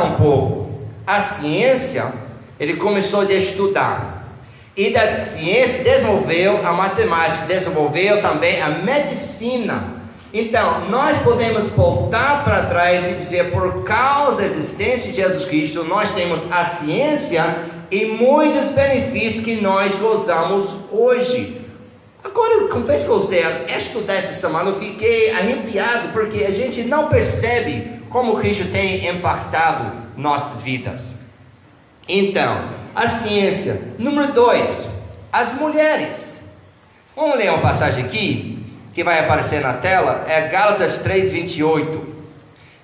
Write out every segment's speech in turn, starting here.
um pouco. A ciência, ele começou a estudar. E da ciência desenvolveu a matemática, desenvolveu também a medicina. Então, nós podemos voltar para trás e dizer, por causa da existência de Jesus Cristo, nós temos a ciência e muitos benefícios que nós gozamos hoje. Agora, eu confesso para você, estudar essa semana eu fiquei arrepiado, porque a gente não percebe como Cristo tem impactado nossas vidas. Então, a ciência. Número 2, as mulheres. Vamos ler uma passagem aqui, que vai aparecer na tela, é Gálatas 3:28.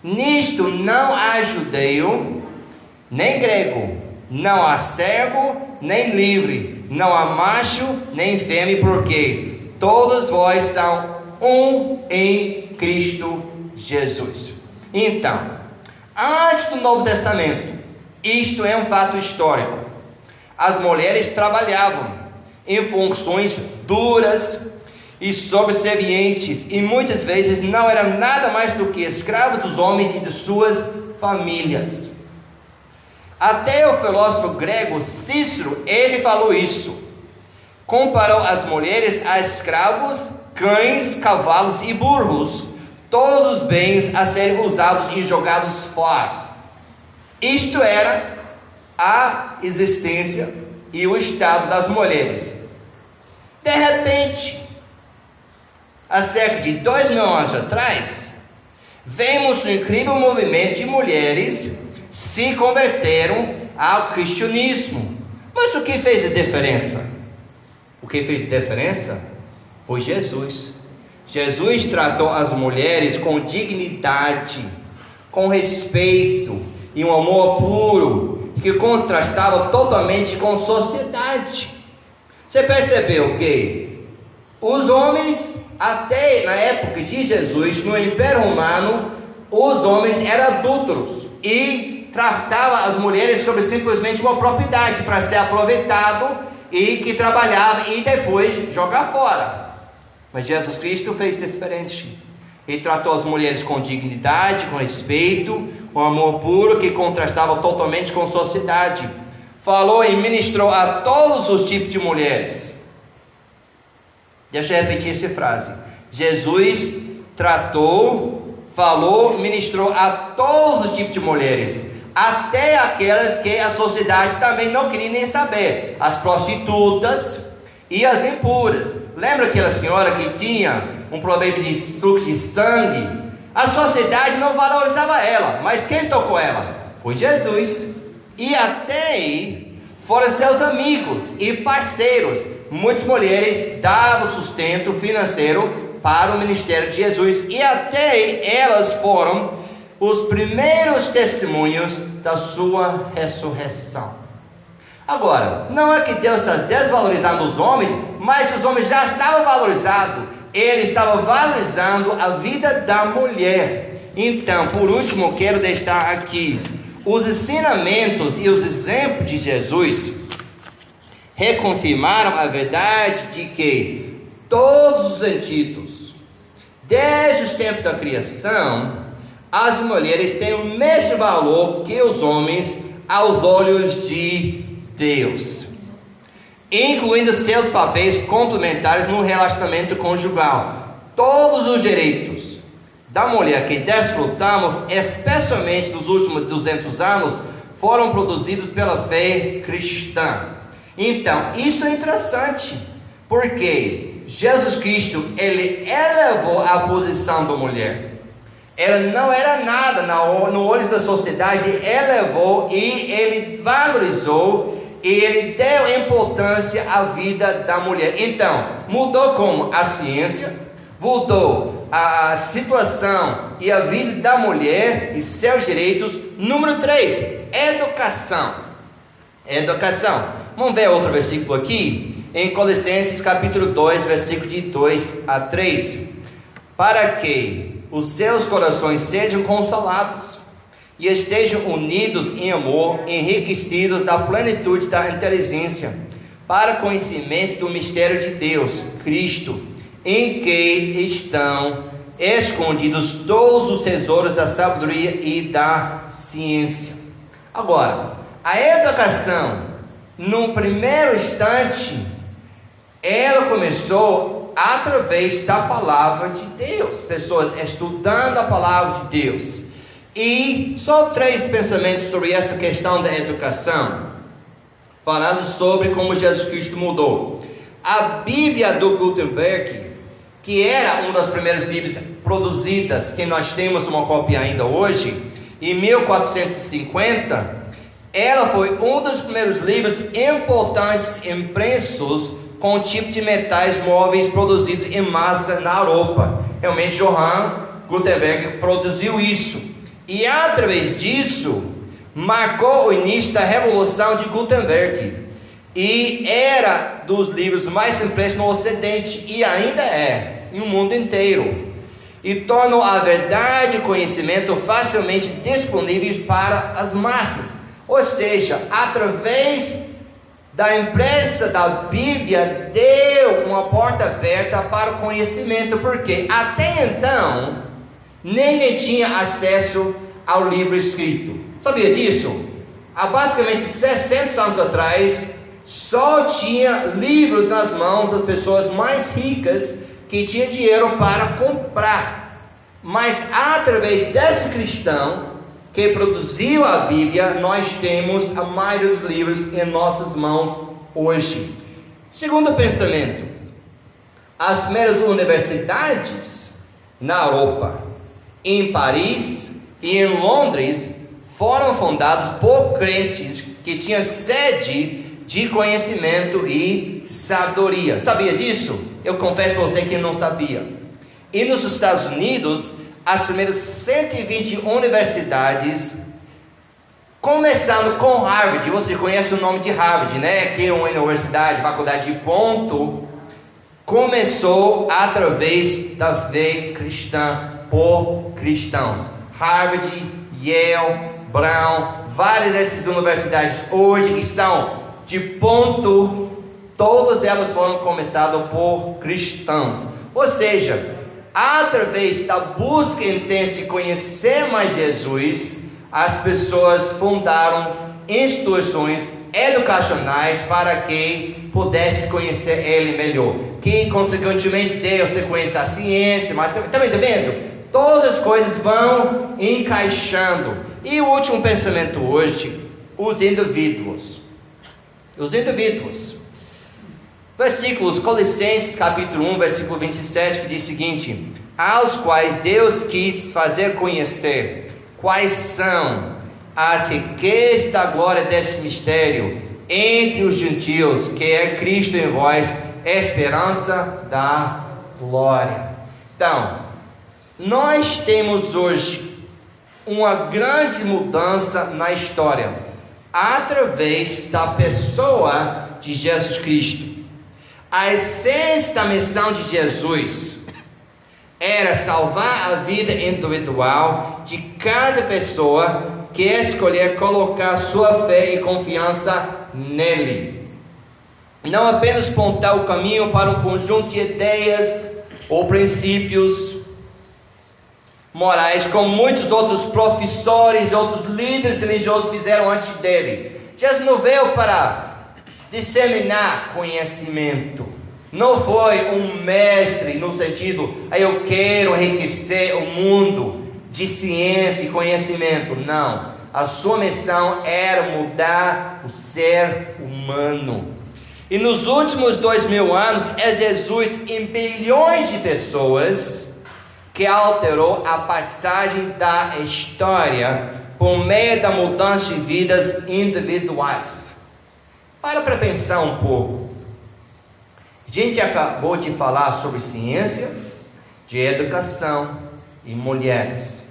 Nisto não há judeu, nem grego, não há servo, nem livre, não há macho, nem fêmea, porque todos vós são um em Cristo Jesus. Então, antes do Novo Testamento, isto é um fato histórico. As mulheres trabalhavam em funções duras e subservientes, e muitas vezes não eram nada mais do que escravos dos homens e de suas famílias. Até o filósofo grego Cícero, ele falou isso. Comparou as mulheres a escravos, cães, cavalos e burros, todos os bens a serem usados e jogados fora. Isto era a existência e o estado das mulheres. De repente, há cerca de 2000 anos atrás, vemos um incrível movimento de mulheres se converteram ao cristianismo. Mas o que fez a diferença? O que fez a diferença foi Jesus. Jesus tratou as mulheres com dignidade, com respeito e um amor puro, que contrastava totalmente com a sociedade. Você percebeu que os homens, até na época de Jesus, no Império Romano, os homens eram adúlteros e tratavam as mulheres sobre simplesmente uma propriedade para ser aproveitado e que trabalhava e depois jogar fora. Mas Jesus Cristo fez diferente. Ele tratou as mulheres com dignidade, com respeito, com amor puro, que contrastava totalmente com a sociedade. Falou e ministrou a todos os tipos de mulheres. Deixa eu repetir essa frase. Jesus tratou, falou, ministrou a todos os tipos de mulheres, até aquelas que a sociedade também não queria nem saber, as prostitutas e as impuras. Lembra aquela senhora que tinha um problema de fluxo de sangue? A sociedade não valorizava ela, mas quem tocou ela? Foi Jesus. E até aí foram seus amigos e parceiros. Muitas mulheres davam sustento financeiro para o ministério de Jesus, e até aí elas foram os primeiros testemunhos da sua ressurreição. Agora, não é que Deus está desvalorizando os homens, mas os homens já estavam valorizados. Ele estava valorizando a vida da mulher. Então, por último, quero deixar aqui os ensinamentos e os exemplos de Jesus reconfirmaram a verdade de que todos os antigos, desde os tempos da criação, as mulheres têm o mesmo valor que os homens aos olhos de Deus, incluindo seus papéis complementares no relacionamento conjugal. Todos os direitos da mulher que desfrutamos, especialmente nos últimos 200 anos, foram produzidos pela fé cristã. Então, isso é interessante, porque Jesus Cristo, ele elevou a posição da mulher. Ela não era nada no olho da sociedade, ele elevou e ele valorizou e ele deu importância à vida da mulher. Então, mudou como? A ciência, mudou a situação e a vida da mulher e seus direitos. Número 3, educação. Educação. Vamos ver outro versículo aqui, em Colossenses capítulo 2, versículo de 2 a 3. Para que os seus corações sejam consolados e estejam unidos em amor, enriquecidos da plenitude da inteligência, para conhecimento do mistério de Deus, Cristo, em que estão escondidos todos os tesouros da sabedoria e da ciência. Agora, a educação, no primeiro instante, ela começou através da palavra de Deus, pessoas estudando a palavra de Deus. E só 3 pensamentos sobre essa questão da educação, falando sobre como Jesus Cristo mudou. A Bíblia do Gutenberg, que era uma das primeiras Bíblias produzidas, que nós temos uma cópia ainda hoje, em 1450, ela foi um dos primeiros livros importantes impressos com o tipo de metais móveis produzidos em massa na Europa. Realmente, Johann Gutenberg produziu isso. E através disso, marcou o início da Revolução de Gutenberg. E era dos livros mais impressos no Ocidente, e ainda é, no mundo inteiro. E tornou a verdade e o conhecimento facilmente disponíveis para as massas. Ou seja, através da imprensa da Bíblia, deu uma porta aberta para o conhecimento, porque até então, ninguém tinha acesso ao livro escrito. Sabia disso? Há basicamente 600 anos atrás, só tinha livros nas mãos das pessoas mais ricas, que tinham dinheiro para comprar. Mas através desse cristão que produziu a Bíblia, nós temos a maioria dos livros em nossas mãos hoje. Segundo pensamento, as primeiras universidades na Europa, em Paris e em Londres, foram fundadas por crentes que tinham sede de conhecimento e sabedoria. Sabia disso? Eu confesso para você que não sabia. E nos Estados Unidos, as primeiras 120 universidades, começando com Harvard. Você conhece o nome de Harvard, né? Que é uma universidade, faculdade de ponto, começou através da fé cristã por cristãos. Harvard, Yale, Brown, várias dessas universidades hoje que estão de ponto, todas elas foram começadas por cristãos. Ou seja, através da busca intensa de conhecer mais Jesus, as pessoas fundaram instituições educacionais para que pudesse conhecer Ele melhor, que consequentemente Deus você conhece a ciência, mas também está vendo? Todas as coisas vão encaixando. E o último pensamento hoje, os indivíduos. Os indivíduos. Versículos, Colossenses capítulo 1, versículo 27, que diz o seguinte: aos quais Deus quis fazer conhecer quais são as riquezas da glória desse mistério entre os gentios, que é Cristo em vós, esperança da glória. Então, nós temos hoje uma grande mudança na história, através da pessoa de Jesus Cristo. A essência da missão de Jesus era salvar a vida individual de cada pessoa que escolher colocar sua fé e confiança nele. Não apenas apontar o caminho para um conjunto de ideias ou princípios morais, como muitos outros professores, outros líderes religiosos fizeram antes dele. Jesus não veio para disseminar conhecimento. Não foi um mestre no sentido, eu quero enriquecer o mundo de ciência e conhecimento. Não, a sua missão era mudar o ser humano. E nos últimos 2000 anos, é Jesus em bilhões de pessoas que alterou a passagem da história por meio da mudança de vidas individuais. Para pensar um pouco. A gente acabou de falar sobre ciência, de educação e mulheres.